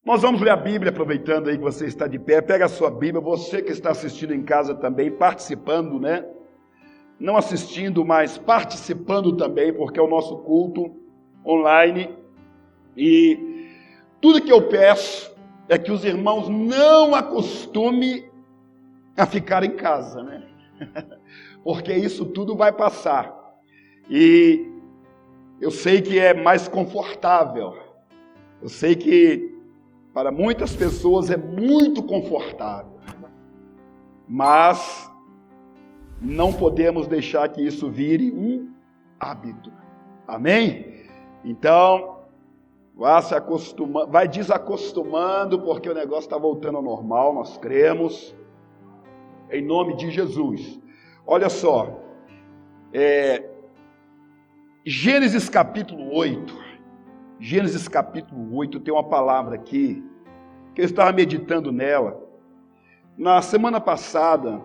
Nós vamos ler a Bíblia, aproveitando aí que você está de pé. Pega a sua Bíblia, você que está assistindo em casa também, participando, né? Não assistindo, mas participando também, porque é o nosso culto online. E tudo que eu peço é que os irmãos não acostumem a ficar em casa, né? Porque isso tudo vai passar. E eu sei que é mais confortável. Eu sei que para muitas pessoas é muito confortável. Mas não podemos deixar que isso vire um hábito. Amém? Então, vai desacostumando, porque o negócio está voltando ao normal, nós cremos. Em nome de Jesus. Olha só. Gênesis capítulo 8. Gênesis capítulo 8 tem uma palavra aqui, que eu estava meditando nela. Na semana passada,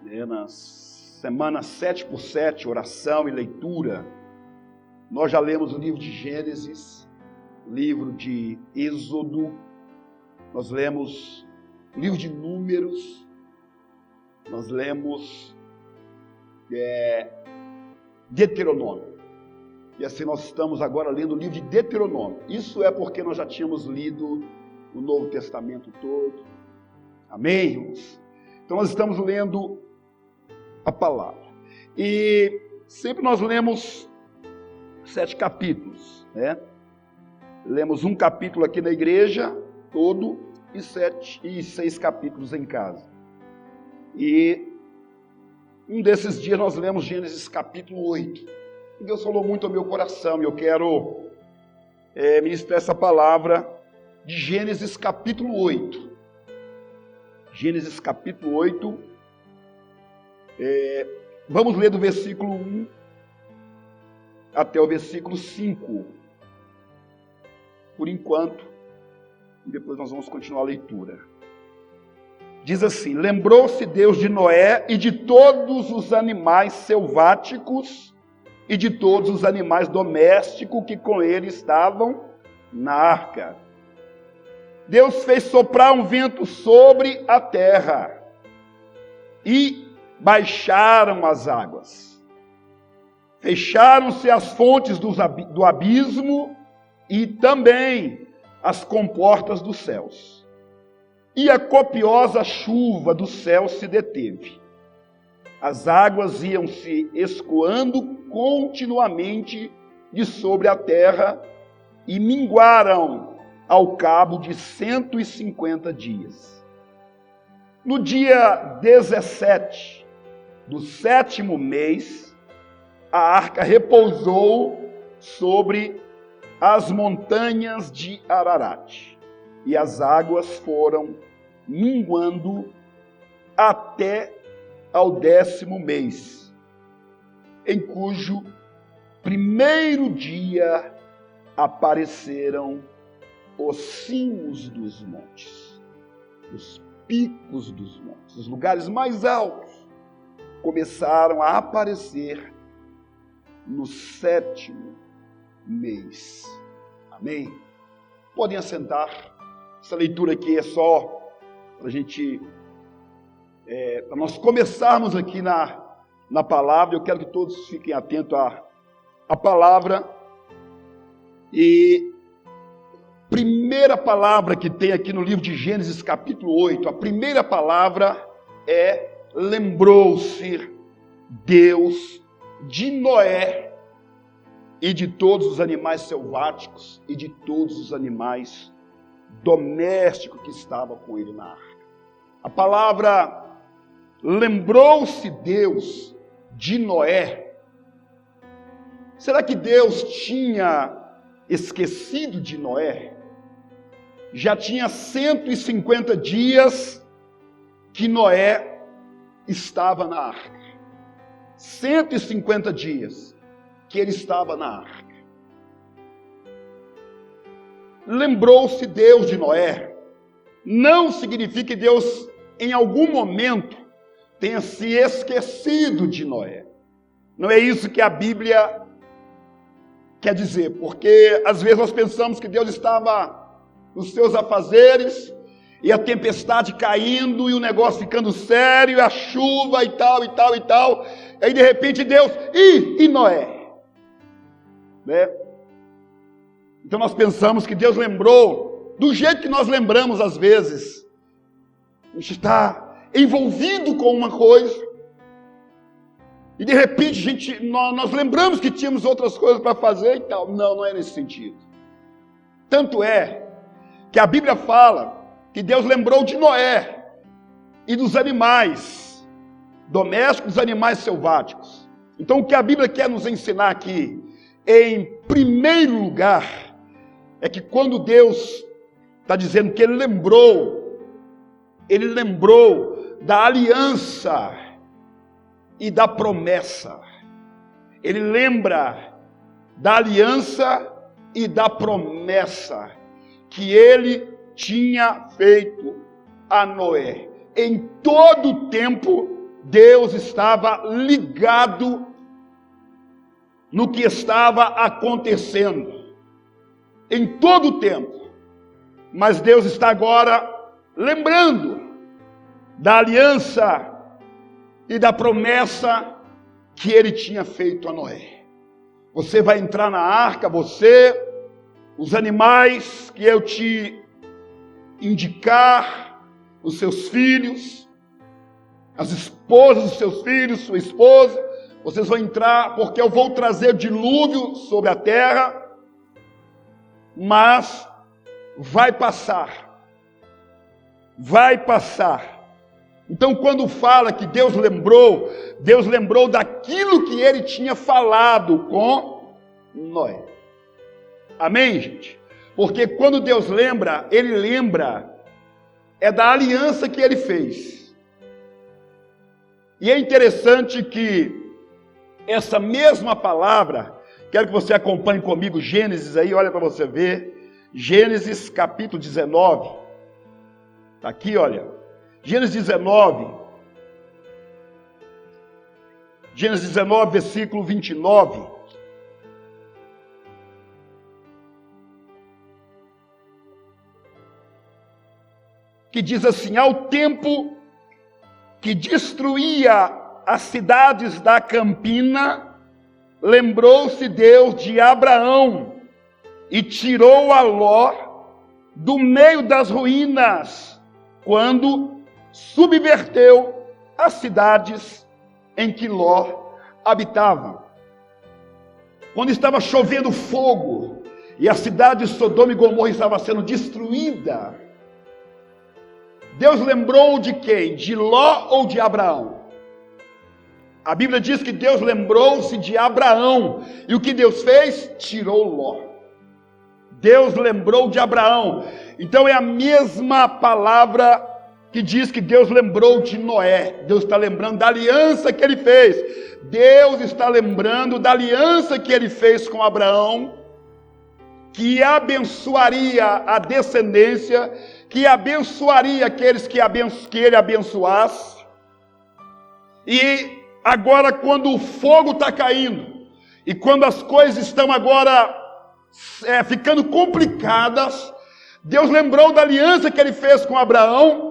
na semana 7x7, oração e leitura, nós já lemos o livro de Gênesis, o livro de Êxodo, nós lemos o livro de Números, nós lemos Deuteronômio. E assim nós estamos agora lendo o livro de Deuteronômio. Isso é porque nós já tínhamos lido o Novo Testamento todo. Amém, irmãos? Então nós estamos lendo a palavra. E sempre nós lemos 7 capítulos, né? Lemos um capítulo aqui na igreja, todo, e 6 capítulos em casa. E um desses dias nós lemos Gênesis capítulo 8. Deus falou muito ao meu coração e eu quero ministrar essa palavra de Gênesis capítulo 8. Gênesis capítulo 8. Vamos ler do versículo 1 até o versículo 5. Por enquanto. E depois nós vamos continuar a leitura. Diz assim: lembrou-se Deus de Noé e de todos os animais selváticos e de todos os animais domésticos que com ele estavam na arca. Deus fez soprar um vento sobre a terra e baixaram as águas. Fecharam-se as fontes do abismo e também as comportas dos céus. E a copiosa chuva do céu se deteve. As águas iam se escoando continuamente de sobre a terra e minguaram ao cabo de 150 dias. No dia 17 do 7º mês, a arca repousou sobre as montanhas de Ararat, e as águas foram minguando até ao 10º mês, em cujo primeiro dia apareceram os cimos dos montes, os picos dos montes, os lugares mais altos, começaram a aparecer no 7º mês. Amém? Podem assentar. Essa leitura aqui é só para a gente... para nós começarmos aqui na palavra. Eu quero que todos fiquem atentos à palavra. E primeira palavra que tem aqui no livro de Gênesis capítulo 8, a primeira palavra é: lembrou-se Deus de Noé e de todos os animais selváticos e de todos os animais domésticos que estavam com ele na arca. A palavra lembrou-se Deus de Noé. Será que Deus tinha esquecido de Noé? Já tinha 150 dias que Noé estava na arca. 150 dias que ele estava na arca. Lembrou-se Deus de Noé. Não significa que Deus, em algum momento, tenha se esquecido de Noé. Não é isso que a Bíblia quer dizer, porque às vezes nós pensamos que Deus estava nos seus afazeres, e a tempestade caindo, e o negócio ficando sério, e a chuva e tal, e tal, e tal. E aí de repente Deus, e Noé? Né? Então nós pensamos que Deus lembrou, do jeito que nós lembramos às vezes. A gente está envolvido com uma coisa, e de repente nós lembramos que tínhamos outras coisas para fazer e tal. Não, não é nesse sentido. Tanto é que a Bíblia fala que Deus lembrou de Noé e dos animais domésticos, animais selváticos. Então o que a Bíblia quer nos ensinar aqui, em primeiro lugar, é que quando Deus está dizendo que Ele lembrou da aliança e da promessa. Ele lembra da aliança e da promessa que Ele tinha feito a Noé. Em todo o tempo, Deus estava ligado no que estava acontecendo. Em todo o tempo. Mas Deus está agora lembrando da aliança e da promessa que Ele tinha feito a Noé. Você vai entrar na arca, você, os animais que eu te indicar, os seus filhos, as esposas dos seus filhos, sua esposa, vocês vão entrar, porque eu vou trazer dilúvio sobre a terra, mas vai passar. Vai passar. Então, quando fala que Deus lembrou daquilo que Ele tinha falado com Noé. Amém, gente? Porque quando Deus lembra, Ele lembra da aliança que Ele fez. E é interessante que essa mesma palavra, quero que você acompanhe comigo Gênesis aí, olha para você ver. Gênesis capítulo 19. Está aqui, olha. Gênesis 19. Gênesis 19, versículo 29. Que diz assim: ao tempo que destruía as cidades da campina, lembrou-se Deus de Abraão e tirou a Ló do meio das ruínas, quando subverteu as cidades em que Ló habitava. Quando estava chovendo fogo e a cidade de Sodoma e Gomorra estava sendo destruída, Deus lembrou de quem? De Ló ou de Abraão? A Bíblia diz que Deus lembrou-se de Abraão. E o que Deus fez? Tirou Ló. Deus lembrou de Abraão. Então é a mesma palavra que diz que Deus lembrou de Noé. Deus está lembrando da aliança que Ele fez. Deus está lembrando da aliança que Ele fez com Abraão, que abençoaria a descendência, que abençoaria aqueles que Ele abençoasse. E agora, quando o fogo está caindo, e quando as coisas estão agora ficando complicadas, Deus lembrou da aliança que Ele fez com Abraão,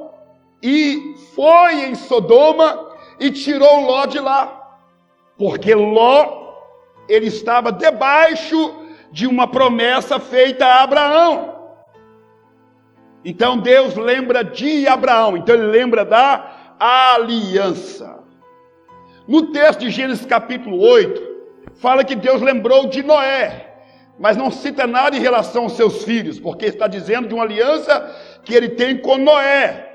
e foi em Sodoma e tirou Ló de lá, porque Ló, ele estava debaixo de uma promessa feita a Abraão. Então Deus lembra de Abraão, então Ele lembra da aliança. No texto de Gênesis capítulo 8, fala que Deus lembrou de Noé, mas não cita nada em relação aos seus filhos, porque está dizendo de uma aliança que Ele tem com Noé.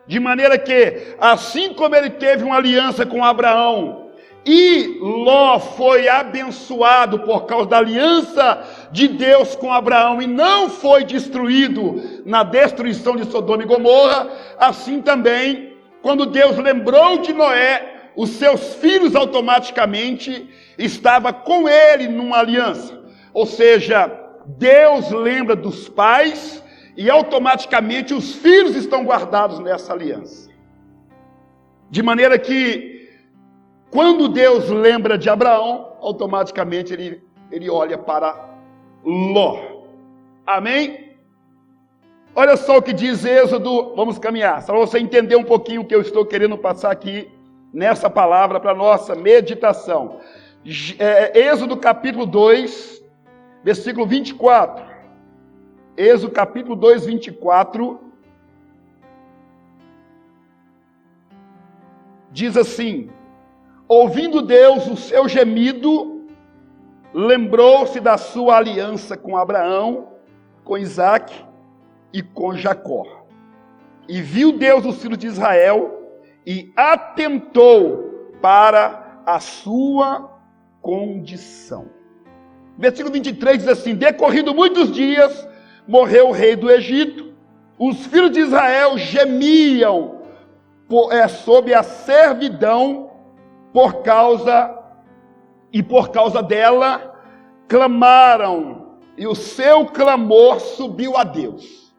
De maneira que, assim como Ele teve uma aliança com Abraão, e Ló foi abençoado por causa da aliança de Deus com Abraão, e não foi destruído na destruição de Sodoma e Gomorra, assim também, quando Deus lembrou de Noé, os seus filhos automaticamente estavam com ele numa aliança. Ou seja, Deus lembra dos pais e automaticamente os filhos estão guardados nessa aliança. De maneira que, quando Deus lembra de Abraão, automaticamente ele olha para Ló. Amém? Olha só o que diz Êxodo, vamos caminhar, só para você entender um pouquinho o que eu estou querendo passar aqui nessa palavra para a nossa meditação. Êxodo capítulo 2, versículo 24. Êxodo capítulo 2, 24. Diz assim: ouvindo Deus o seu gemido, lembrou-se da sua aliança com Abraão, com Isaque e com Jacó. E viu Deus os filhos de Israel e atentou para a sua condição. Versículo 23 diz assim: decorrido muitos dias, morreu o rei do Egito. Os filhos de Israel gemiam sob a servidão por causa dela, clamaram, e o seu clamor subiu a Deus.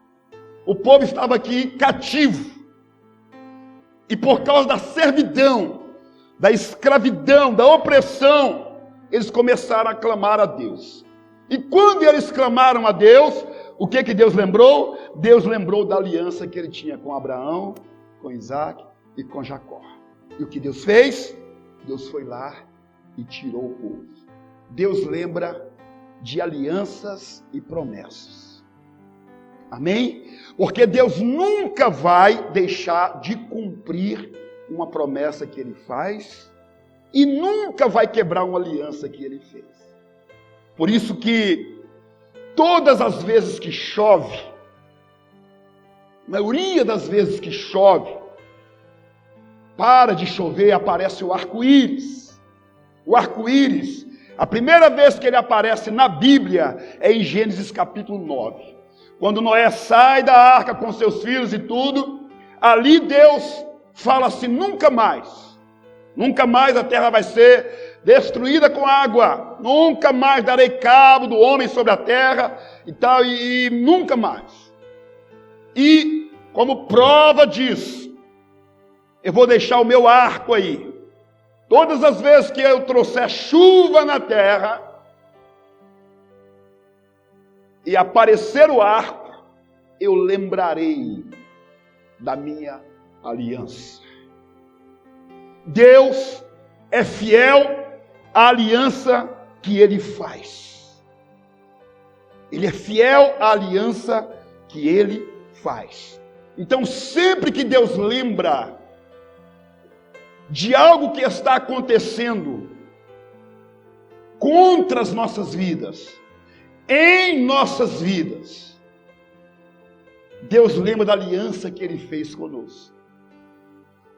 O povo estava aqui cativo, e por causa da servidão, da escravidão, da opressão, eles começaram a clamar a Deus. E quando eles clamaram a Deus, o que Deus lembrou? Deus lembrou da aliança que ele tinha com Abraão, com Isaque e com Jacó. E o que Deus fez? Deus foi lá e tirou o povo. Deus lembra de alianças e promessas. Amém? Porque Deus nunca vai deixar de cumprir uma promessa que Ele faz e nunca vai quebrar uma aliança que Ele fez. Por isso que todas as vezes que chove, a maioria das vezes que chove, para de chover, aparece o arco-íris. O arco-íris, a primeira vez que ele aparece na Bíblia é em Gênesis capítulo 9. Quando Noé sai da arca com seus filhos e tudo, ali Deus fala assim: nunca mais a terra vai ser destruída com água, nunca mais darei cabo do homem sobre a terra e tal, e nunca mais. E como prova disso, eu vou deixar o meu arco aí. Todas as vezes que eu trouxer chuva na terra e aparecer o arco, eu lembrarei da minha aliança. Deus é fiel à aliança que Ele faz. Ele é fiel à aliança que Ele faz. Então, sempre que Deus lembra de algo que está acontecendo contra as nossas vidas, em nossas vidas, Deus lembra da aliança que Ele fez conosco.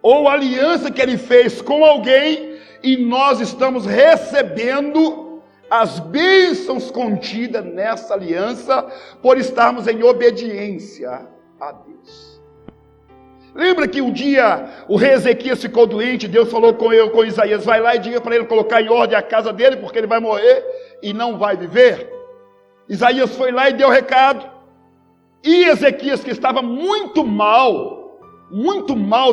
Ou a aliança que Ele fez com alguém, e nós estamos recebendo as bênçãos contidas nessa aliança, por estarmos em obediência a Deus. Lembra que um dia o rei Ezequias ficou doente, Deus falou com Isaías: vai lá e diga para ele colocar em ordem a casa dele, porque ele vai morrer e não vai viver. Isaías foi lá e deu o recado. E Ezequias, que estava muito mal,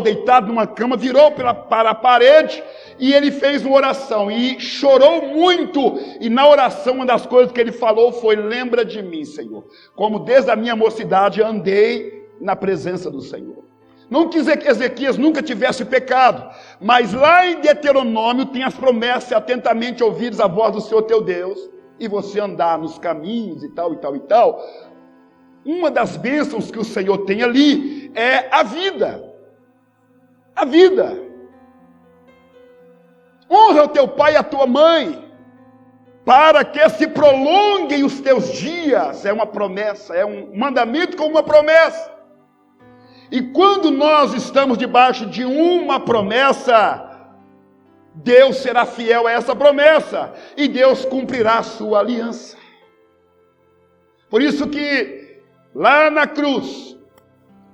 deitado numa cama, virou para a parede e ele fez uma oração e chorou muito. E na oração, uma das coisas que ele falou foi: lembra de mim, Senhor, como desde a minha mocidade andei na presença do Senhor. Não quis dizer que Ezequias nunca tivesse pecado, mas lá em Deuteronômio tem as promessas: atentamente ouvires a voz do Senhor teu Deus, e você andar nos caminhos e tal, e tal, e tal. Uma das bênçãos que o Senhor tem ali é a vida. A vida. Honra o teu pai e a tua mãe, para que se prolonguem os teus dias. É uma promessa, é um mandamento com uma promessa. E quando nós estamos debaixo de uma promessa, Deus será fiel a essa promessa, e Deus cumprirá a sua aliança. Por isso que lá na cruz,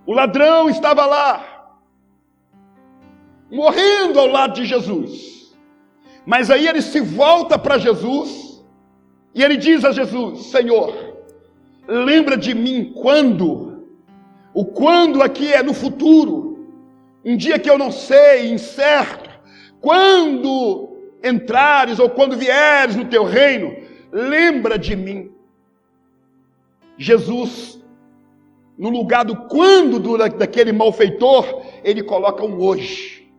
o ladrão estava lá, morrendo ao lado de Jesus. Mas aí ele se volta para Jesus, e ele diz a Jesus: Senhor, lembra de mim quando? O quando aqui é no futuro, um dia que eu não sei, incerto. Quando entrares ou quando vieres no teu reino, lembra de mim. Jesus no lugar do quando daquele malfeitor, ele coloca um hoje.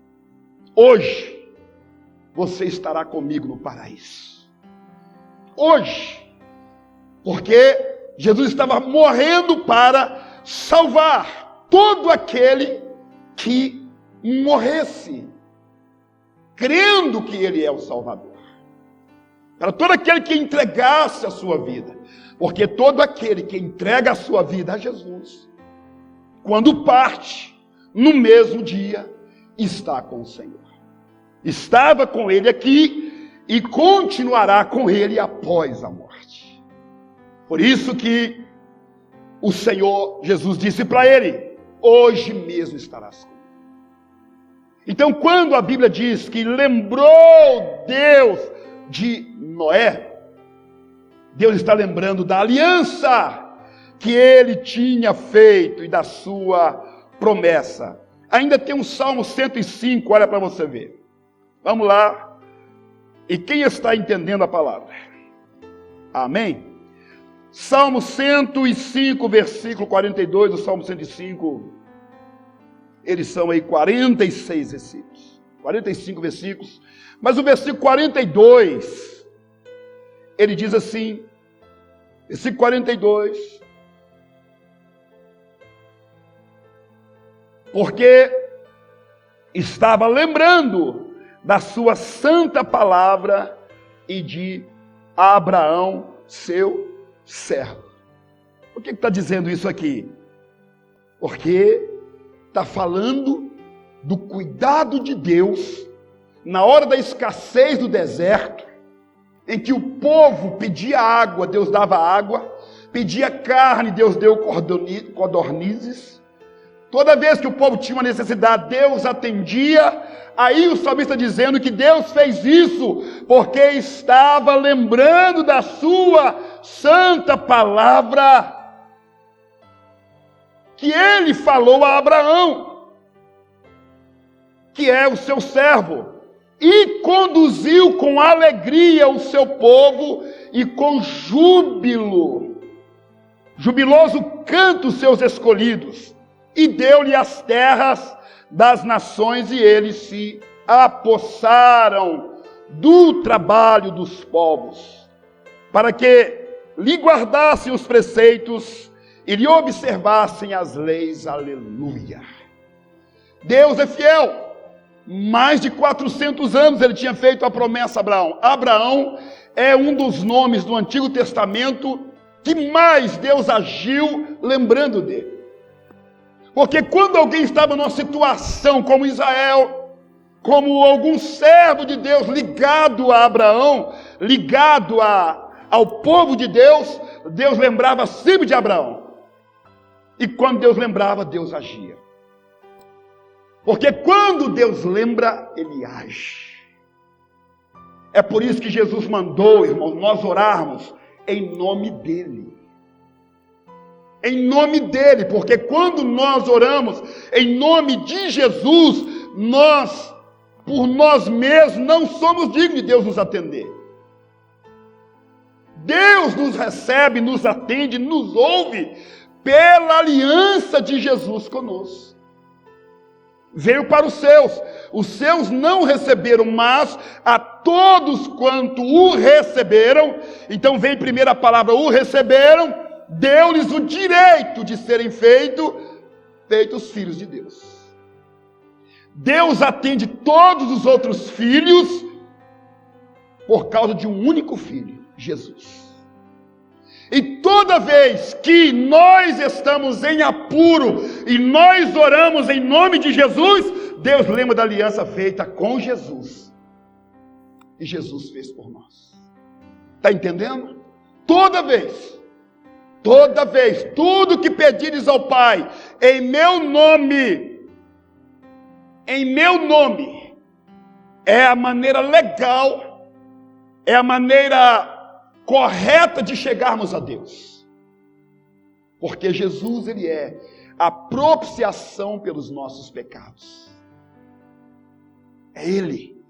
Hoje, você estará comigo no paraíso. Hoje. Porque Jesus estava morrendo para salvar todo aquele que morresse, crendo que ele é o Salvador. Para todo aquele que entregasse a sua vida. Porque todo aquele que entrega a sua vida a Jesus, quando parte, no mesmo dia, está com o Senhor. Estava com ele aqui e continuará com ele após a morte. Por isso que o Senhor Jesus disse para ele: hoje mesmo estarás comigo. Então, quando a Bíblia diz que lembrou Deus de Noé, Deus está lembrando da aliança que ele tinha feito e da sua promessa. Ainda tem um Salmo 105, olha para você ver. Vamos lá. E quem está entendendo a palavra? Amém? Salmo 105, versículo 42, o Salmo 105, eles são aí 46 versículos. 45 versículos. Mas o versículo 42, ele diz assim, versículo 42, porque estava lembrando da sua santa palavra e de Abraão, seu servo. Por que está dizendo isso aqui? Porque está falando do cuidado de Deus na hora da escassez do deserto, em que o povo pedia água, Deus dava água, pedia carne, Deus deu codornizes. Toda vez que o povo tinha uma necessidade, Deus atendia. Aí o salmista dizendo que Deus fez isso porque estava lembrando da sua santa palavra que ele falou a Abraão, que é o seu servo, e conduziu com alegria o seu povo e com júbilo, jubiloso canto os seus escolhidos, e deu-lhe as terras das nações, e eles se apossaram do trabalho dos povos, para que lhe guardassem os preceitos e lhe observassem as leis. Aleluia! Deus é fiel. Mais de 400 anos ele tinha feito a promessa a Abraão. Abraão é um dos nomes do Antigo Testamento que mais Deus agiu lembrando dele. Porque quando alguém estava numa situação como Israel, como algum servo de Deus ligado a Abraão, ligado ao povo de Deus, Deus lembrava sempre de Abraão. E quando Deus lembrava, Deus agia. Porque quando Deus lembra, Ele age. É por isso que Jesus mandou, irmãos, nós orarmos em nome dEle. Em nome dEle, porque quando nós oramos em nome de Jesus, nós, por nós mesmos, não somos dignos de Deus nos atender. Deus nos recebe, nos atende, nos ouve pela aliança de Jesus conosco. Veio para os seus não receberam, mas a todos quanto o receberam, então vem primeiro a palavra o receberam, deu-lhes o direito de serem feitos filhos de Deus. Deus atende todos os outros filhos por causa de um único filho, Jesus. E toda vez que nós estamos em apuro e nós oramos em nome de Jesus, Deus lembra da aliança feita com Jesus. E Jesus fez por nós. Está entendendo? Toda vez, tudo que pedires ao Pai, em meu nome, é a maneira legal, é a maneira correta de chegarmos a Deus. Porque Jesus, Ele é a propiciação pelos nossos pecados. É Ele.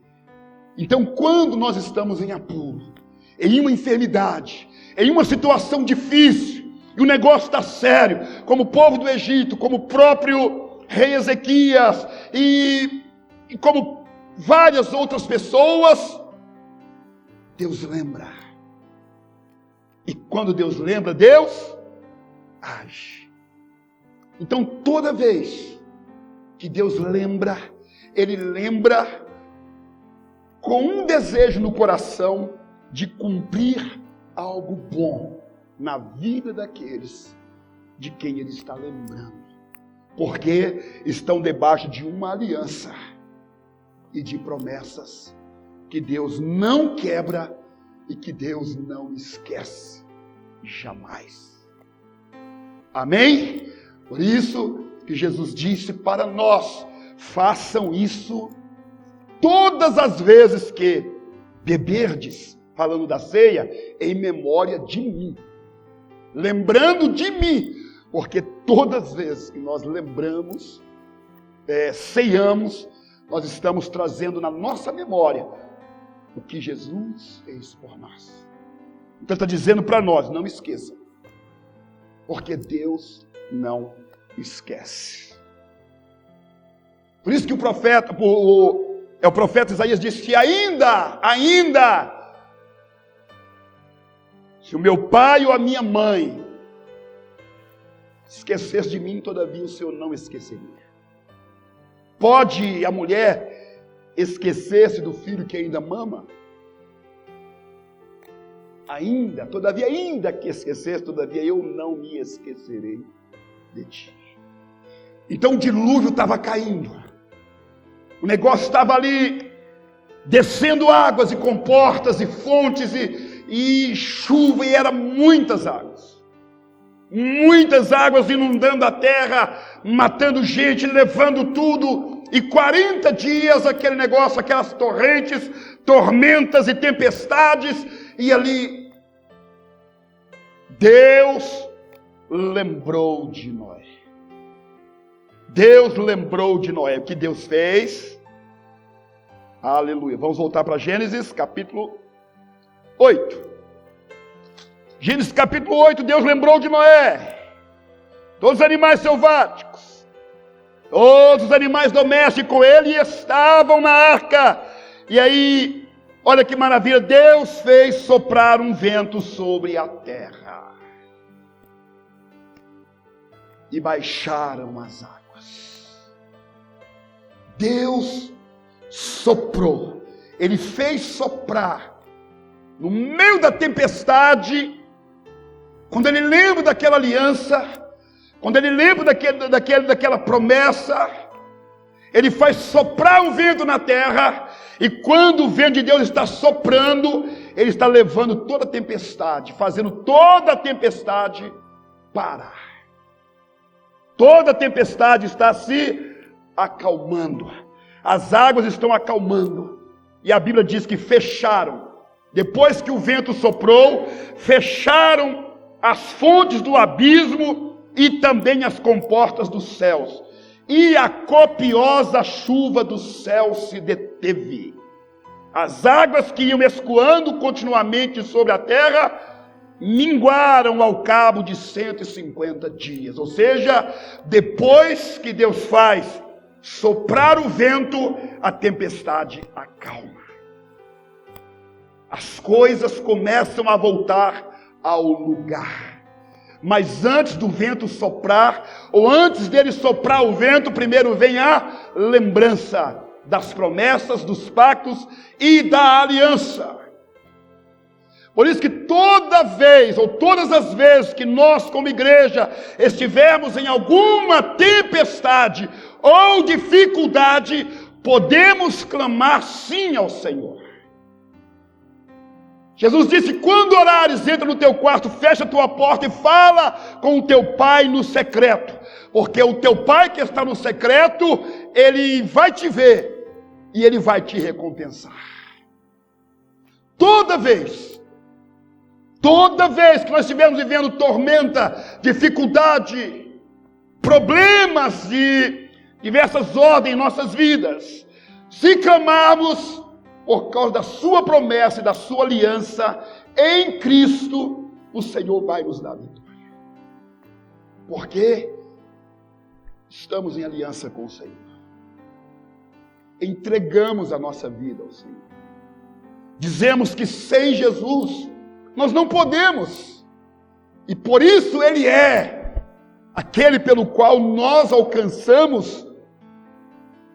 Então, quando nós estamos em apuro, em uma enfermidade, em uma situação difícil, e o negócio está sério, como o povo do Egito, como o próprio rei Ezequias, e como várias outras pessoas, Deus lembra. E quando Deus lembra, Deus age. Então toda vez que Deus lembra, Ele lembra com um desejo no coração de cumprir algo bom na vida daqueles de quem Ele está lembrando, porque estão debaixo de uma aliança e de promessas que Deus não quebra e que Deus não esquece jamais. Amém? Por isso que Jesus disse para nós: façam isso todas as vezes que beberdes, falando da ceia, em memória de mim, lembrando de mim, porque todas as vezes que nós lembramos, ceiamos, nós estamos trazendo na nossa memória o que Jesus fez por nós. Então está dizendo para nós: não esqueçam, porque Deus não esquece. Por isso que o profeta Isaías disse que ainda, se o meu pai ou a minha mãe esquecesse de mim, todavia o Senhor não esqueceria. Pode a mulher esquecer-se do filho que ainda mama? Ainda que esquecesse, todavia eu não me esquecerei de ti. Então o dilúvio estava caindo, o negócio estava ali, descendo águas e comportas e fontes e chuva, e eram muitas águas inundando a terra, matando gente, levando tudo, e 40 dias aquele negócio, aquelas torrentes, tormentas e tempestades, e ali Deus lembrou de Noé. Deus lembrou de Noé. O que Deus fez? Aleluia. Vamos voltar para Gênesis capítulo 8. Gênesis capítulo 8, Deus lembrou de Noé. Todos os animais selváticos, todos os animais domésticos com ele estavam na arca. E aí, olha que maravilha, Deus fez soprar um vento sobre a terra. E baixaram as águas. Deus soprou. Ele fez soprar no meio da tempestade. Quando ele lembra daquela aliança, quando ele lembra daquela promessa, ele faz soprar um vento na terra, e quando o vento de Deus está soprando, ele está levando toda a tempestade, fazendo toda a tempestade parar. Toda a tempestade está se acalmando, as águas estão acalmando, e a Bíblia diz que fecharam, depois que o vento soprou, fecharam as fontes do abismo e também as comportas dos céus, e a copiosa chuva dos céus se deteve. As águas que iam escoando continuamente sobre a terra minguaram ao cabo de 150 dias, ou seja, depois que Deus faz soprar o vento, a tempestade acalma. As coisas começam a voltar ao lugar. Mas antes do vento soprar, ou antes dele soprar o vento, primeiro vem a lembrança das promessas, dos pactos e da aliança. Por isso que toda vez, ou todas as vezes que nós como igreja estivermos em alguma tempestade ou dificuldade, podemos clamar sim ao Senhor. Jesus disse: quando orares, entra no teu quarto, fecha a tua porta e fala com o teu pai no secreto, porque o teu pai que está no secreto, ele vai te ver e ele vai te recompensar. Toda vez que nós estivermos vivendo tormenta, dificuldade, problemas de diversas ordens em nossas vidas, se clamarmos por causa da sua promessa e da sua aliança em Cristo, o Senhor vai nos dar vitória. Porque estamos em aliança com o Senhor. Entregamos a nossa vida ao Senhor. Dizemos que sem Jesus nós não podemos. E por isso Ele é aquele pelo qual nós alcançamos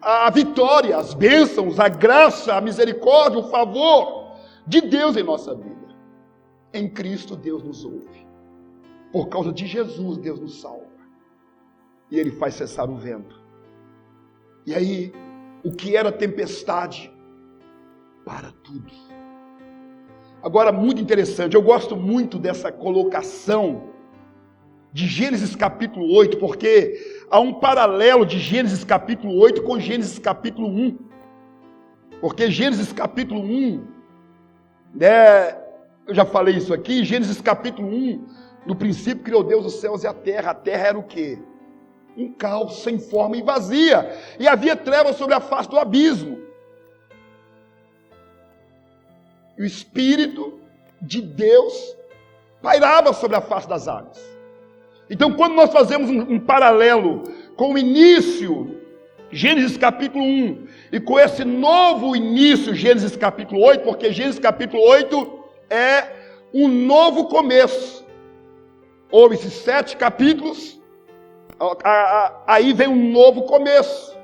a vitória, as bênçãos, a graça, a misericórdia, o favor de Deus em nossa vida. Em Cristo Deus nos ouve. Por causa de Jesus Deus nos salva. E Ele faz cessar o vento. E aí, o que era tempestade, para tudo. Agora, muito interessante, eu gosto muito dessa colocação de Gênesis capítulo 8, porque há um paralelo de Gênesis capítulo 8 com Gênesis capítulo 1. Porque Gênesis capítulo 1, eu já falei isso aqui, Gênesis capítulo 1, no princípio criou Deus os céus e a terra era o quê? Um caos, sem forma e vazia, e havia trevas sobre a face do abismo. E o Espírito de Deus pairava sobre a face das águas. Então, quando nós fazemos um paralelo com o início, Gênesis capítulo 1, e com esse novo início, Gênesis capítulo 8, porque Gênesis capítulo 8 é um novo começo. Houve esses 7 capítulos, aí vem um novo começo.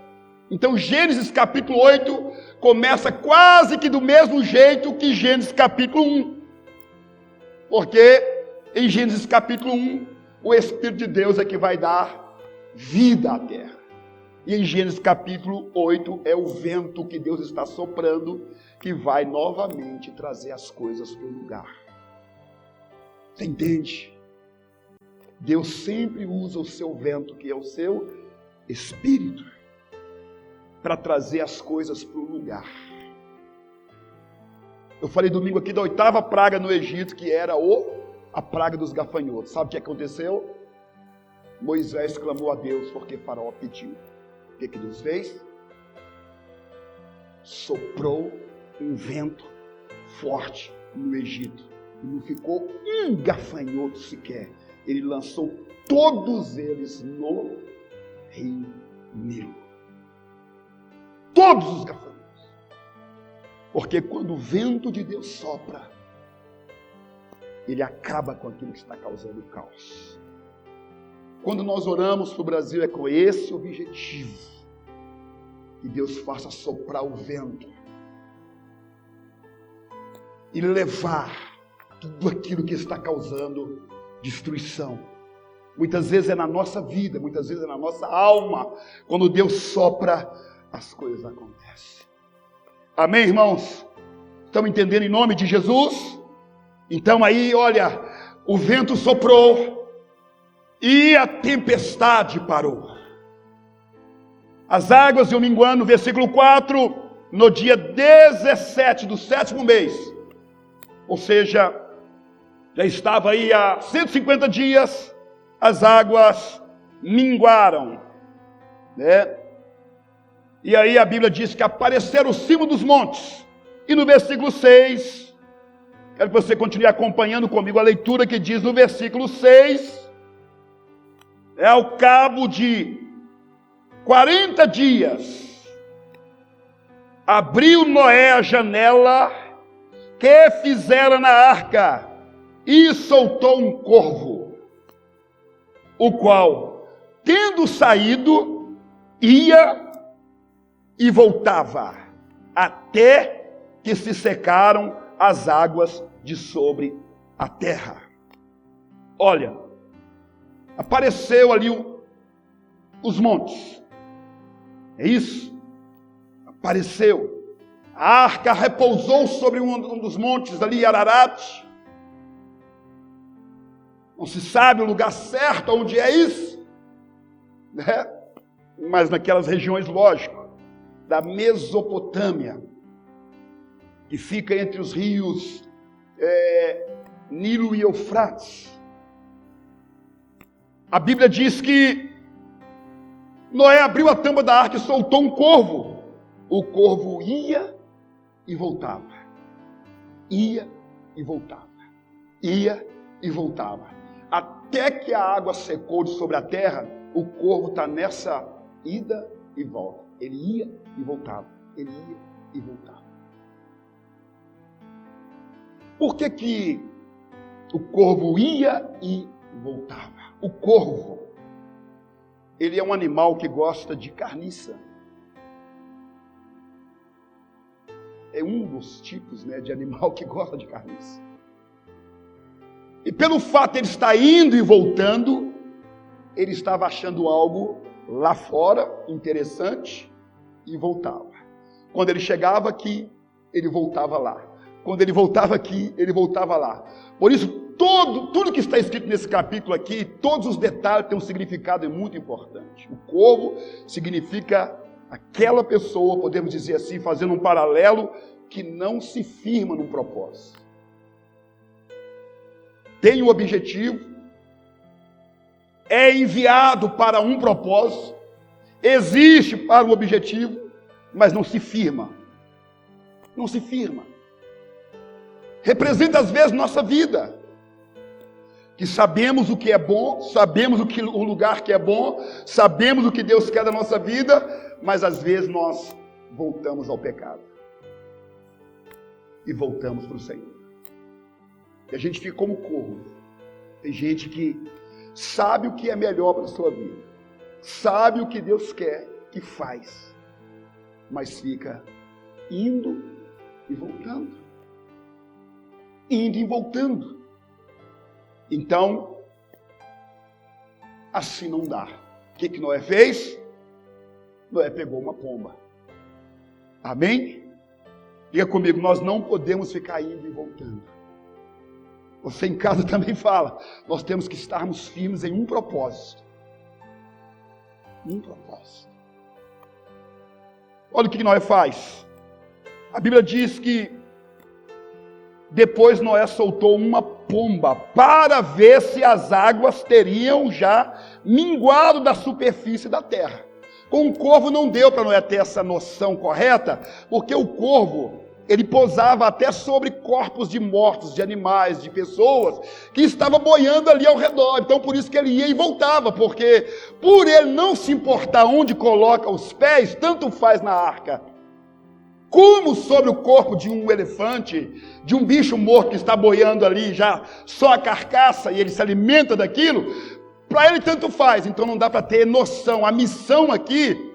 Então Gênesis capítulo 8 começa quase que do mesmo jeito que Gênesis capítulo 1. Porque em Gênesis capítulo 1, o Espírito de Deus é que vai dar vida à terra. E em Gênesis capítulo 8 é o vento que Deus está soprando que vai novamente trazer as coisas para o lugar. Você entende? Deus sempre usa o seu vento, que é o seu Espírito, para trazer as coisas para o lugar. Eu falei domingo aqui da 8ª praga no Egito, que era a praga dos gafanhotos. Sabe o que aconteceu? Moisés clamou a Deus porque Faraó pediu. O que Deus fez? Soprou um vento forte no Egito. E não ficou um gafanhoto sequer. Ele lançou todos eles no rio Nilo. Todos os gafanhotos. Porque quando o vento de Deus sopra, ele acaba com aquilo que está causando caos. Quando nós oramos para o Brasil, é com esse objetivo. Que Deus faça soprar o vento e levar tudo aquilo que está causando destruição. Muitas vezes é na nossa vida, muitas vezes é na nossa alma. Quando Deus sopra, as coisas acontecem. Amém, irmãos? Estão entendendo em nome de Jesus? Então aí, olha, o vento soprou e a tempestade parou. As águas iam minguando, versículo 4, no dia 17 do 7º mês, ou seja, já estava aí há 150 dias, as águas minguaram, né? E aí a Bíblia diz que apareceram o cimo dos montes, e no versículo 6, quero que você continue acompanhando comigo a leitura que diz no versículo 6, ao cabo de 40 dias, abriu Noé a janela que fizera na arca e soltou um corvo, o qual, tendo saído, ia e voltava, até que se secaram as águas de sobre a terra. Olha, apareceu ali os montes. É isso? Apareceu. A arca repousou sobre um dos montes ali, Ararat. Não se sabe o lugar certo onde é isso, né? Mas naquelas regiões, lógico, da Mesopotâmia, que fica entre os rios Nilo e Eufrates. A Bíblia diz que Noé abriu a tampa da arca e soltou um corvo. O corvo ia e voltava. Ia e voltava. Ia e voltava. até que a água secou de sobre a terra, o corvo está nessa ida e volta. Ele ia e voltava. Ele ia e voltava. Por que o corvo ia e voltava? O corvo, ele é um animal que gosta de carniça. É um dos tipos, de animal que gosta de carniça. E pelo fato de ele estar indo e voltando, ele estava achando algo lá fora interessante e voltava. Quando ele chegava aqui, ele voltava lá. Quando ele voltava aqui, ele voltava lá. Por isso, tudo que está escrito nesse capítulo aqui, todos os detalhes têm um significado muito importante. O corvo significa aquela pessoa, podemos dizer assim, fazendo um paralelo, que não se firma num propósito. Tem um objetivo, é enviado para um propósito, existe para um objetivo, mas não se firma. Não se firma. Representa às vezes nossa vida, que sabemos o que é bom, sabemos o lugar que é bom, sabemos o que Deus quer da nossa vida, mas às vezes nós voltamos ao pecado e voltamos para o Senhor. E a gente fica como corvo. Tem gente que sabe o que é melhor para a sua vida, sabe o que Deus quer e faz, mas fica indo e voltando. Indo e voltando. Então, assim não dá. O que Noé fez? Noé pegou uma pomba. Amém? Diga comigo, nós não podemos ficar indo e voltando. Você em casa também fala, nós temos que estarmos firmes em um propósito. Um propósito. Olha o que Noé faz. A Bíblia diz que depois Noé soltou uma pomba para ver se as águas teriam já minguado da superfície da terra. Com o corvo não deu para Noé ter essa noção correta, porque o corvo, ele pousava até sobre corpos de mortos, de animais, de pessoas, que estavam boiando ali ao redor. Então por isso que ele ia e voltava, porque por ele não se importar onde coloca os pés, tanto faz na arca, como sobre o corpo de um elefante, de um bicho morto que está boiando ali, já só a carcaça, e ele se alimenta daquilo, para ele tanto faz. Então não dá para ter noção. A missão aqui,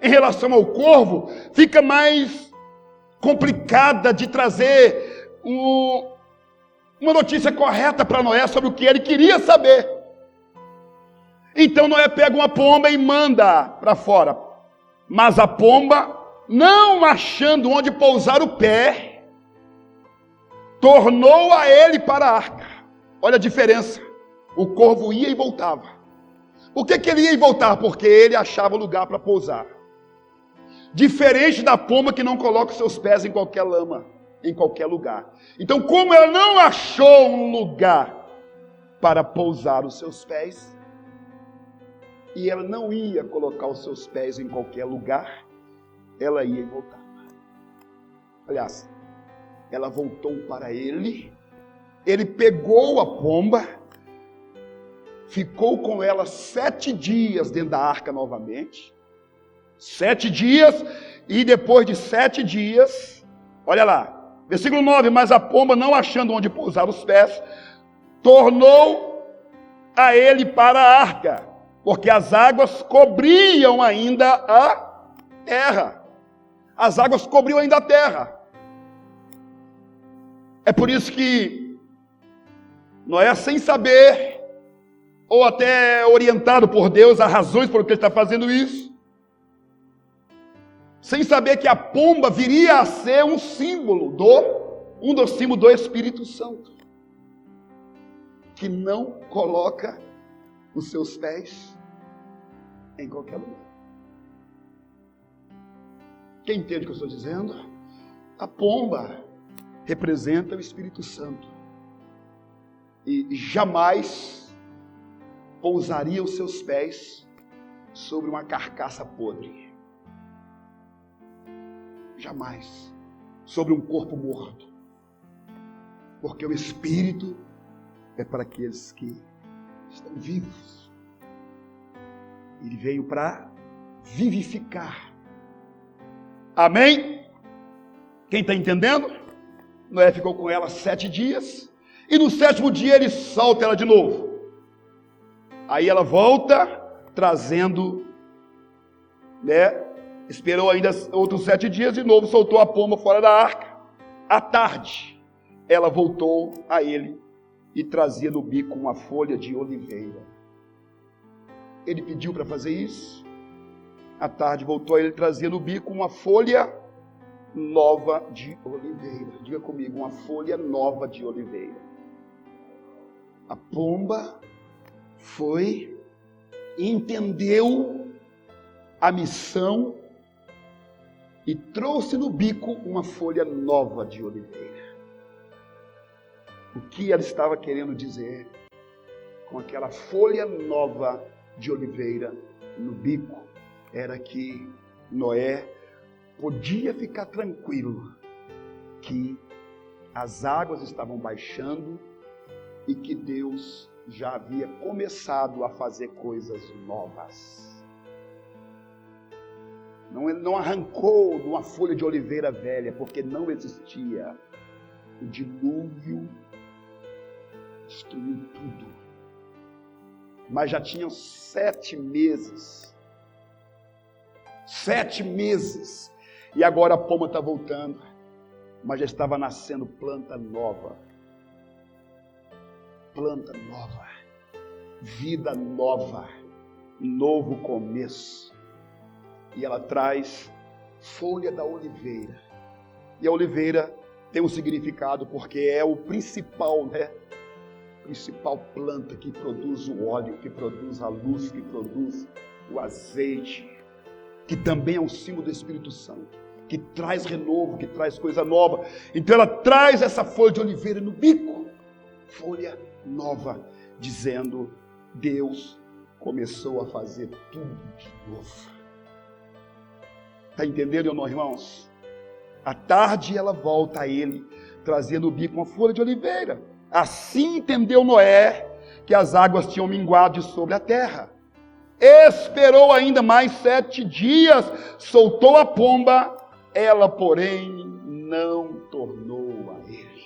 em relação ao corvo, fica mais complicada de trazer uma notícia correta para Noé sobre o que ele queria saber. Então Noé pega uma pomba e manda para fora. Mas a pomba, não achando onde pousar o pé, tornou a ele para a arca. Olha a diferença. O corvo ia e voltava. Por que ele ia e voltava? Porque ele achava lugar para pousar. Diferente da pomba que não coloca os seus pés em qualquer lama, em qualquer lugar. Então, como ela não achou um lugar para pousar os seus pés, e ela não ia colocar os seus pés em qualquer lugar, ela ia e voltava. Aliás, ela voltou para ele, ele pegou a pomba, ficou com ela 7 dias dentro da arca novamente. 7 dias, e depois de 7 dias, olha lá, versículo 9, mas a pomba, não achando onde pousar os pés, tornou a ele para a arca, porque as águas cobriam ainda a terra. As águas cobriam ainda a terra. É por isso que Noé, sem saber, ou até orientado por Deus, as razões por que ele está fazendo isso, sem saber que a pomba viria a ser um dos símbolos do Espírito Santo, que não coloca os seus pés em qualquer lugar. Quem entende o que eu estou dizendo? A pomba representa o Espírito Santo e jamais pousaria os seus pés sobre uma carcaça podre. Jamais. Sobre um corpo morto. Porque o Espírito é para aqueles que estão vivos. Ele veio para vivificar. Amém? Quem está entendendo? Noé ficou com ela 7 dias, e no 7º dia ele solta ela de novo. Aí ela volta, trazendo, esperou ainda outros 7 dias, de novo soltou a pomba fora da arca. À tarde, ela voltou a ele e trazia no bico uma folha de oliveira. Ele pediu para fazer isso. À tarde voltou a ele, trazia no bico uma folha nova de oliveira. Diga comigo, uma folha nova de oliveira. A pomba foi, entendeu a missão e trouxe no bico uma folha nova de oliveira. O que ela estava querendo dizer com aquela folha nova de oliveira no bico era que Noé podia ficar tranquilo que as águas estavam baixando e que Deus já havia começado a fazer coisas novas. Ele não arrancou de uma folha de oliveira velha, porque não existia. O dilúvio destruiu tudo. Mas já tinham 7 meses. 7 meses. E agora a pomba está voltando. Mas já estava nascendo planta nova. Planta nova. Vida nova. Novo começo. E ela traz folha da oliveira. E a oliveira tem um significado porque é o principal, principal planta que produz o óleo, que produz a luz, que produz o azeite, que também é um símbolo do Espírito Santo, que traz renovo, que traz coisa nova. Então ela traz essa folha de oliveira no bico, folha nova, dizendo: Deus começou a fazer tudo de novo. Está entendendo, não, irmãos? À tarde ela volta a ele, trazendo no bico uma folha de oliveira. Assim entendeu Noé que as águas tinham minguado de sobre a terra. Esperou ainda mais 7 dias, soltou a pomba, ela, porém, não tornou a ele.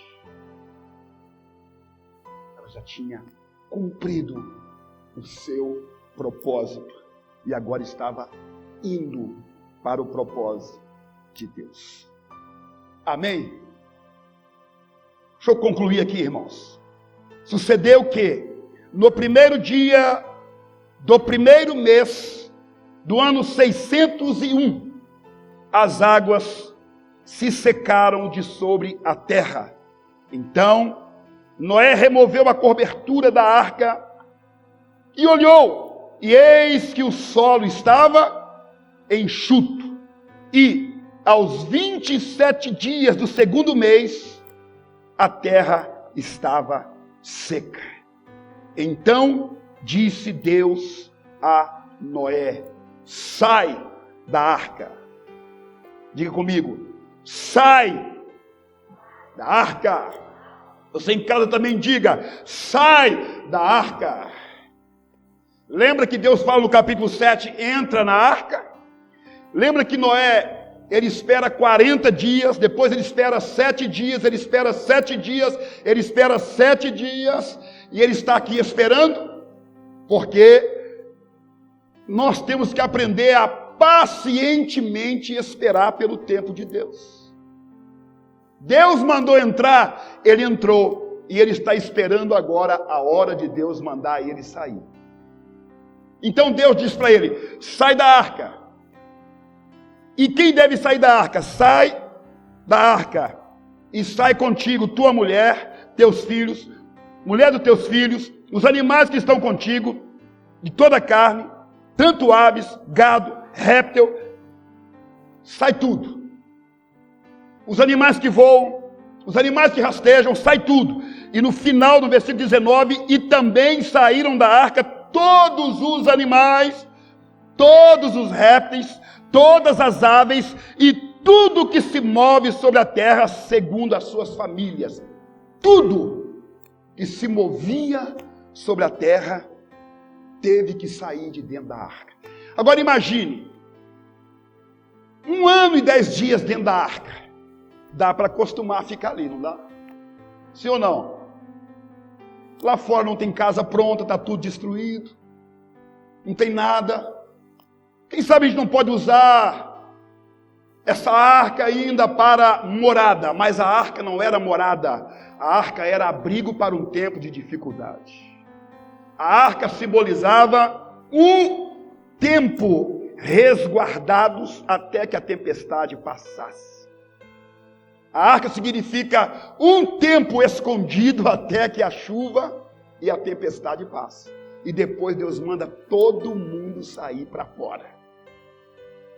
Ela já tinha cumprido o seu propósito e agora estava indo para o propósito de Deus. Amém? Deixa eu concluir aqui, irmãos. Sucedeu que no primeiro dia do primeiro mês do ano 601, as águas se secaram de sobre a terra. Então Noé removeu a cobertura da arca e olhou, e eis que o solo estava enxuto, e aos 27 dias do 2º mês, a terra estava seca. Então disse Deus a Noé: sai da arca. Diga comigo: sai da arca. Você em casa também diga: sai da arca. Lembra que Deus fala no capítulo 7, entra na arca? Lembra que Noé, ele espera 40 dias, depois ele espera 7 dias, ele espera 7 dias, ele espera 7 dias, e ele está aqui esperando, porque nós temos que aprender a pacientemente esperar pelo tempo de Deus. Deus mandou entrar, ele entrou, e ele está esperando agora a hora de Deus mandar ele sair. Então Deus diz para ele: sai da arca. E quem deve sair da arca? Sai da arca, e sai contigo tua mulher, teus filhos, mulher dos teus filhos, os animais que estão contigo, de toda a carne, tanto aves, gado, réptil, sai tudo. Os animais que voam, os animais que rastejam, sai tudo. E no final do versículo 19, e também saíram da arca todos os animais, todos os répteis, todas as aves e tudo que se move sobre a terra segundo as suas famílias. Tudo. que se movia sobre a terra teve que sair de dentro da arca. Agora imagine, 1 ano e 10 dias dentro da arca. Dá para acostumar a ficar ali, não dá? Sim ou não? Lá fora não tem casa pronta, está tudo destruído. Não tem nada. Quem sabe a gente não pode usar essa arca ainda para morada, mas a arca não era morada. A arca era abrigo para um tempo de dificuldade. A arca simbolizava um tempo resguardados até que a tempestade passasse. A arca significa um tempo escondido até que a chuva e a tempestade passem. E depois Deus manda todo mundo sair para fora.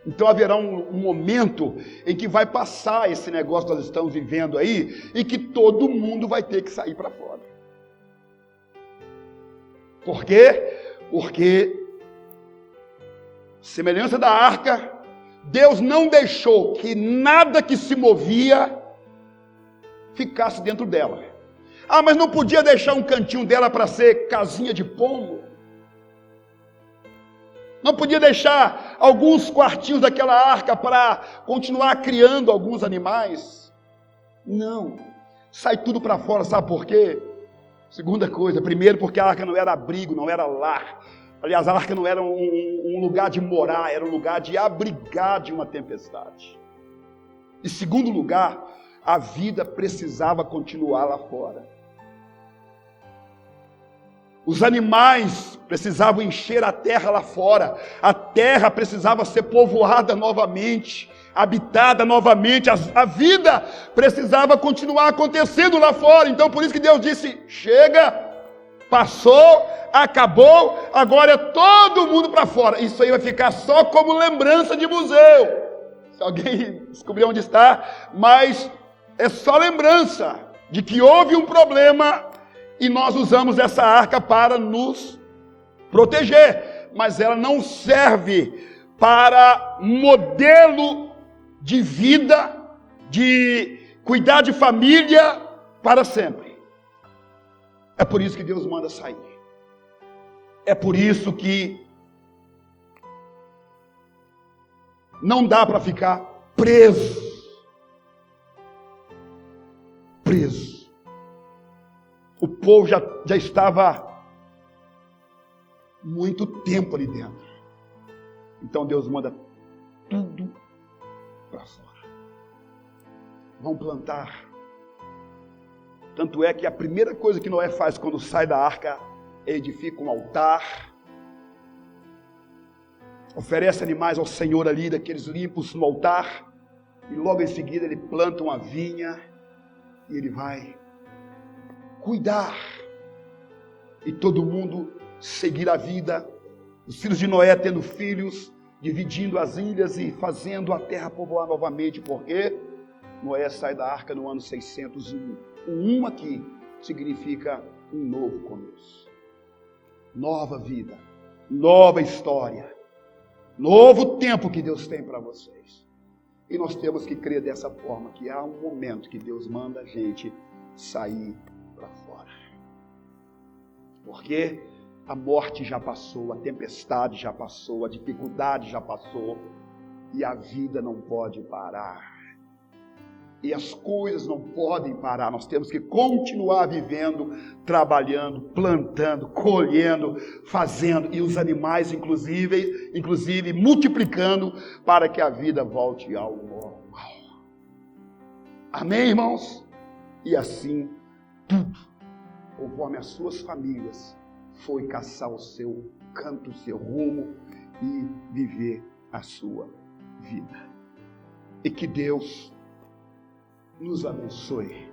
Então haverá um momento em que vai passar esse negócio que nós estamos vivendo aí e que todo mundo vai ter que sair para fora. Por quê? Porque, semelhança da arca, Deus não deixou que nada que se movia ficasse dentro dela. Ah, mas não podia deixar um cantinho dela para ser casinha de pombo? Não podia deixar alguns quartinhos daquela arca para continuar criando alguns animais? Não. Sai tudo para fora, sabe por quê? Segunda coisa, primeiro porque a arca não era abrigo, não era lar. Aliás, a arca não era um lugar de morar, era um lugar de abrigar de uma tempestade. E segundo lugar, a vida precisava continuar lá fora. Os animais precisavam encher a terra lá fora. A terra precisava ser povoada novamente, habitada novamente. A vida precisava continuar acontecendo lá fora. Então por isso que Deus disse, chega, passou, acabou, agora é todo mundo para fora. Isso aí vai ficar só como lembrança de museu. Se alguém descobrir onde está, mas é só lembrança de que houve um problema e nós usamos essa arca para nos proteger, mas ela não serve para modelo de vida, de cuidar de família para sempre. É por isso que Deus manda sair. É por isso que não dá para ficar preso. O povo já estava muito tempo ali dentro. Então Deus manda tudo para fora. Vão plantar. Tanto é que a primeira coisa que Noé faz quando sai da arca é edifica um altar. Oferece animais ao Senhor ali, daqueles limpos no altar. E logo em seguida ele planta uma vinha. E ele vai cuidar. E todo mundo seguir a vida. Os filhos de Noé tendo filhos, dividindo as ilhas e fazendo a terra povoar novamente. Porque Noé sai da arca no ano 601. O aqui significa um novo começo. Nova vida. Nova história. Novo tempo que Deus tem para vocês. E nós temos que crer dessa forma, que há um momento que Deus manda a gente sair para fora. Porque a morte já passou, a tempestade já passou, a dificuldade já passou, e a vida não pode parar. E as coisas não podem parar, nós temos que continuar vivendo, trabalhando, plantando, colhendo, fazendo, e os animais inclusive multiplicando para que a vida volte ao normal. Amém, irmãos? E assim, tudo, conforme as suas famílias, foi caçar o seu canto, o seu rumo e viver a sua vida. E que Deus nos abençoe,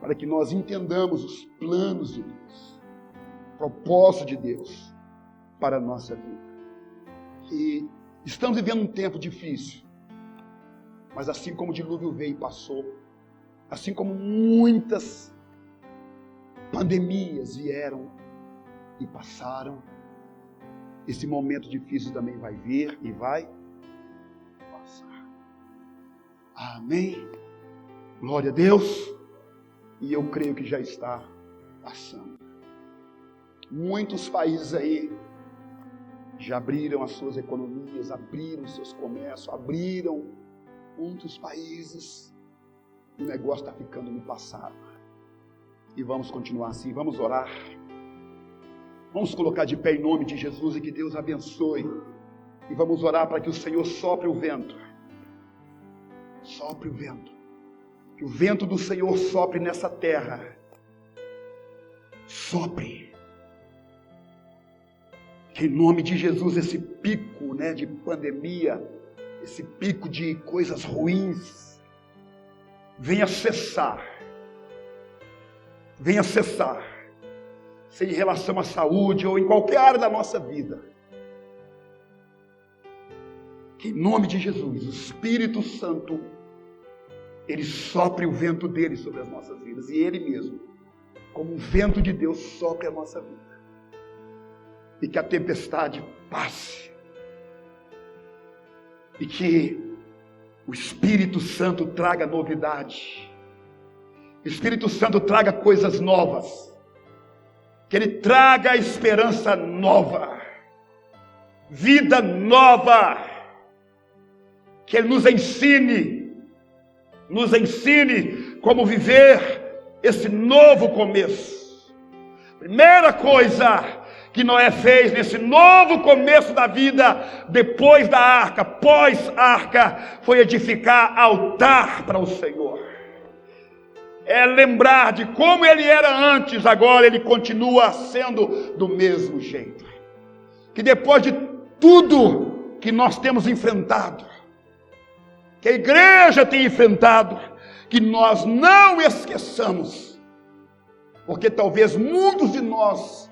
para que nós entendamos os planos de Deus, o propósito de Deus para a nossa vida. E estamos vivendo um tempo difícil, mas assim como o dilúvio veio e passou, assim como muitas pandemias vieram e passaram, esse momento difícil também vai vir e vai passar. Amém? Glória a Deus. E eu creio que já está passando. Muitos países aí já abriram as suas economias, abriram os seus comércios, abriram muitos países. O negócio está ficando no passado. E vamos continuar assim, vamos orar. Vamos colocar de pé em nome de Jesus e que Deus abençoe. E vamos orar para que o Senhor sopre o vento. Sopre o vento. Que o vento do Senhor sopre nessa terra. Sopre. Que em nome de Jesus esse pico, de pandemia, esse pico de coisas ruins, venha cessar. Venha cessar. Seja em relação à saúde ou em qualquer área da nossa vida. Que em nome de Jesus, o Espírito Santo, Ele sopre o vento dele sobre as nossas vidas. E Ele mesmo, como um vento de Deus, sopre a nossa vida. E que a tempestade passe. E que o Espírito Santo traga novidade. O Espírito Santo traga coisas novas. Que Ele traga esperança nova. Vida nova. Que Ele nos ensine como viver esse novo começo. Primeira coisa que Noé fez nesse novo começo da vida, depois da arca, pós-arca, foi edificar altar para o Senhor. É lembrar de como ele era antes, agora ele continua sendo do mesmo jeito. Que depois de tudo que nós temos enfrentado, que a igreja tem enfrentado, que nós não esqueçamos, porque talvez muitos de nós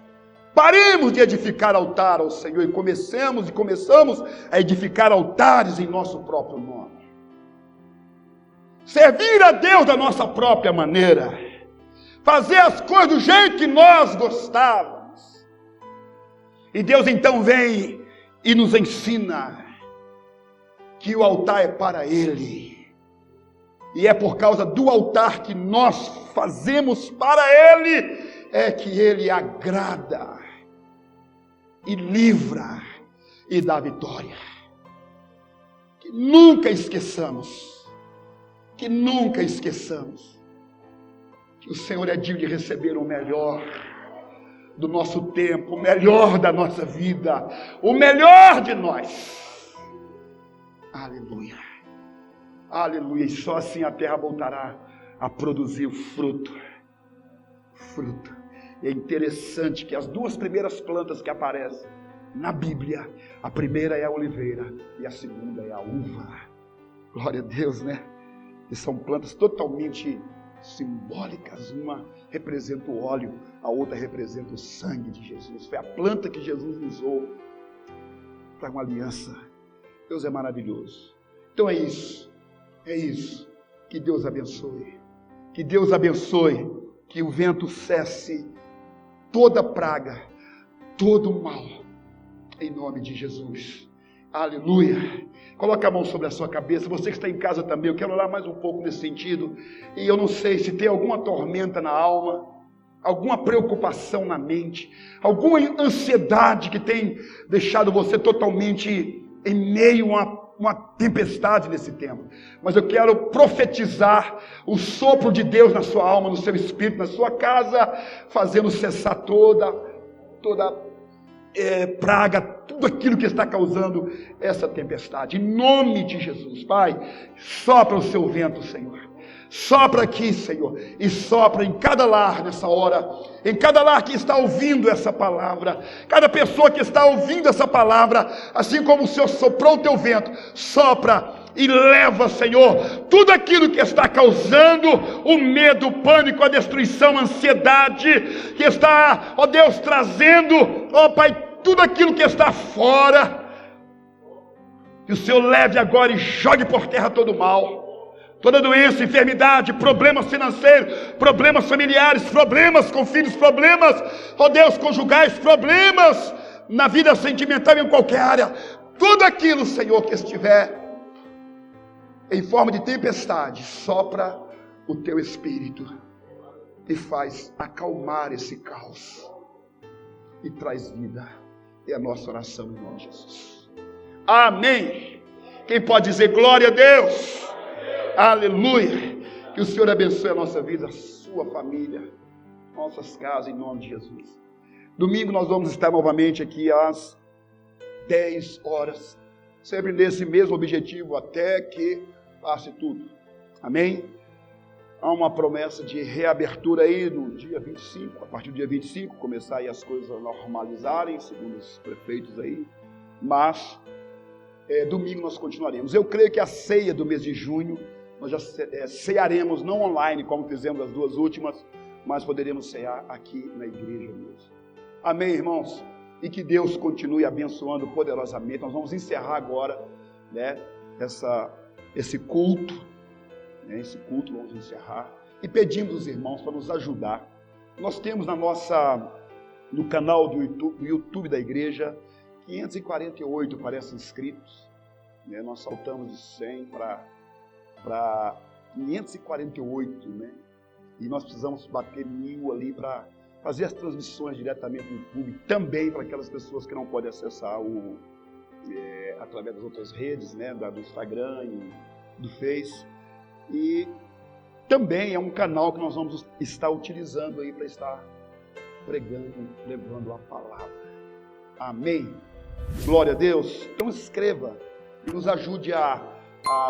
paremos de edificar altar ao Senhor e começamos a edificar altares em nosso próprio nome. Servir a Deus da nossa própria maneira, fazer as coisas do jeito que nós gostávamos. E Deus então vem e nos ensina que o altar é para Ele. E é por causa do altar que nós fazemos para Ele, é que Ele agrada, e livra, e dá vitória. Que nunca esqueçamos, que o Senhor é digno de receber o melhor do nosso tempo, o melhor da nossa vida, o melhor de nós. Aleluia, aleluia, e só assim a terra voltará a produzir o fruto. E é interessante que as duas primeiras plantas que aparecem na Bíblia, a primeira é a oliveira e a segunda é a uva. Glória a Deus, E são plantas totalmente simbólicas. Uma representa o óleo, a outra representa o sangue de Jesus. Foi a planta que Jesus usou para uma aliança. Deus é maravilhoso. Então é isso. Que Deus abençoe. Que Deus abençoe. Que o vento cesse toda praga, todo mal, em nome de Jesus. Aleluia. Coloca a mão sobre a sua cabeça. Você que está em casa também, eu quero orar mais um pouco nesse sentido. E eu não sei se tem alguma tormenta na alma, alguma preocupação na mente, alguma ansiedade que tem deixado você totalmente em meio a uma tempestade nesse tempo. Mas eu quero profetizar o sopro de Deus na sua alma, no seu espírito, na sua casa, fazendo cessar toda praga, tudo aquilo que está causando essa tempestade. Em nome de Jesus, Pai, sopra o seu vento, Senhor. Sopra aqui, Senhor, e sopra em cada lar nessa hora, em cada lar que está ouvindo essa palavra, cada pessoa que está ouvindo essa palavra, assim como o Senhor soprou o teu vento, sopra e leva, Senhor, tudo aquilo que está causando o medo, o pânico, a destruição, a ansiedade, que está, ó Deus, trazendo, ó Pai, tudo aquilo que está fora, que o Senhor leve agora e jogue por terra todo o mal. Toda doença, enfermidade, problemas financeiros, problemas familiares, problemas com filhos, problemas, ó Deus, conjugais, problemas na vida sentimental em qualquer área. Tudo aquilo, Senhor, que estiver em forma de tempestade, sopra o teu Espírito e faz acalmar esse caos e traz vida. É a nossa oração em nome de Jesus. Amém. Quem pode dizer glória a Deus? Aleluia. Que o Senhor abençoe a nossa vida, a sua família, nossas casas, em nome de Jesus. Domingo nós vamos estar novamente aqui às 10 horas, sempre nesse mesmo objetivo, até que passe tudo. Amém? Há uma promessa de reabertura aí no dia 25, a partir do dia 25, começar aí as coisas a normalizarem, segundo os prefeitos aí, mas domingo nós continuaremos. Eu creio que a ceia do mês de junho, nós já cearemos, não online, como fizemos as duas últimas, mas poderemos cear aqui na igreja mesmo. Amém, irmãos? E que Deus continue abençoando poderosamente. Nós vamos encerrar agora, né, esse culto, esse culto vamos encerrar, e pedimos aos irmãos para nos ajudar. Nós temos no canal do YouTube da igreja, 548 parece inscritos, né? Nós saltamos de 100 para 548, né? E nós precisamos bater 1000 ali para fazer as transmissões diretamente no YouTube, também para aquelas pessoas que não podem acessar através das outras redes, né? Do Instagram e do Face. E também é um canal que nós vamos estar utilizando aí para estar pregando, levando a palavra. Amém? Glória a Deus. Então escreva e nos ajude a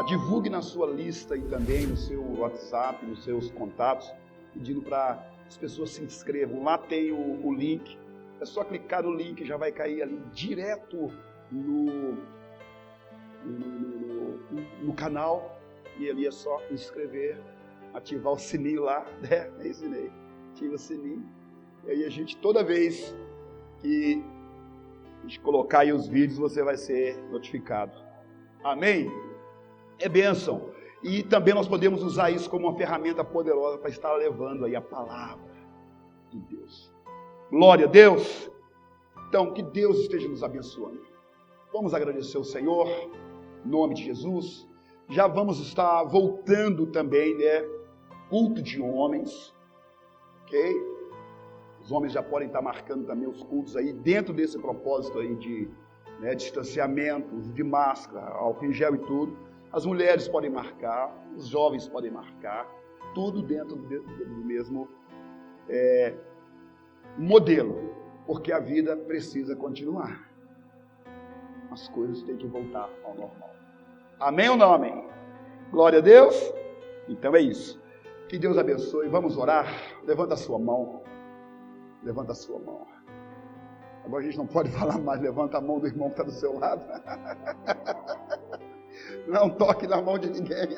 divulgue na sua lista e também no seu WhatsApp, nos seus contatos, pedindo para as pessoas se inscrevam. Lá tem o link, é só clicar no link, já vai cair ali direto no canal, e ali é só inscrever, ativar o sininho lá, né? Ensinei, ativa o sininho, e aí a gente, toda vez que a gente colocar aí os vídeos, você vai ser notificado. Amém? É bênção. E também nós podemos usar isso como uma ferramenta poderosa para estar levando aí a palavra de Deus. Glória a Deus. Então, que Deus esteja nos abençoando. Vamos agradecer ao Senhor, em nome de Jesus. Já vamos estar voltando também, né? Culto de homens, ok? Os homens já podem estar marcando também os cultos aí, dentro desse propósito aí de distanciamento, uso de máscara, álcool em gel e tudo. As mulheres podem marcar, os jovens podem marcar, tudo dentro do mesmo modelo, porque a vida precisa continuar. As coisas têm que voltar ao normal. Amém ou não amém? Glória a Deus? Então é isso. Que Deus abençoe. Vamos orar. Levanta a sua mão. Levanta a sua mão. Agora a gente não pode falar mais. Levanta a mão do irmão que está do seu lado. Não toque na mão de ninguém.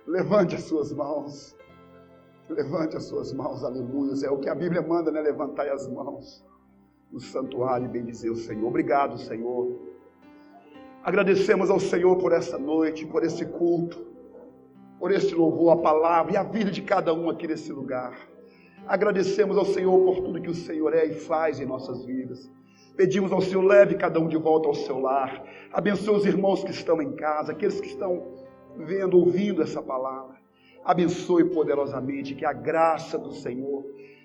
Levante as suas mãos. Levante as suas mãos, aleluia. É o que a Bíblia manda, né? Levantai as mãos no santuário e bendizer o Senhor. Obrigado, Senhor. Agradecemos ao Senhor por essa noite, por esse culto, por este louvor, a palavra e a vida de cada um aqui nesse lugar. Agradecemos ao Senhor por tudo que o Senhor é e faz em nossas vidas. Pedimos ao Senhor, leve cada um de volta ao seu lar. Abençoe os irmãos que estão em casa, aqueles que estão vendo, ouvindo essa palavra. Abençoe poderosamente, que a graça do Senhor,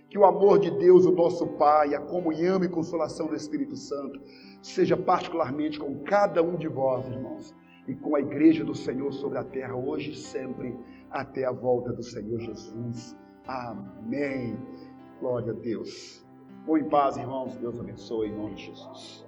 que o amor de Deus, o nosso Pai, a comunhão e consolação do Espírito Santo, seja particularmente com cada um de vós, irmãos, e com a igreja do Senhor sobre a terra, hoje e sempre, até a volta do Senhor Jesus. Amém. Glória a Deus. Vão em paz, irmãos. Deus abençoe em nome de Jesus.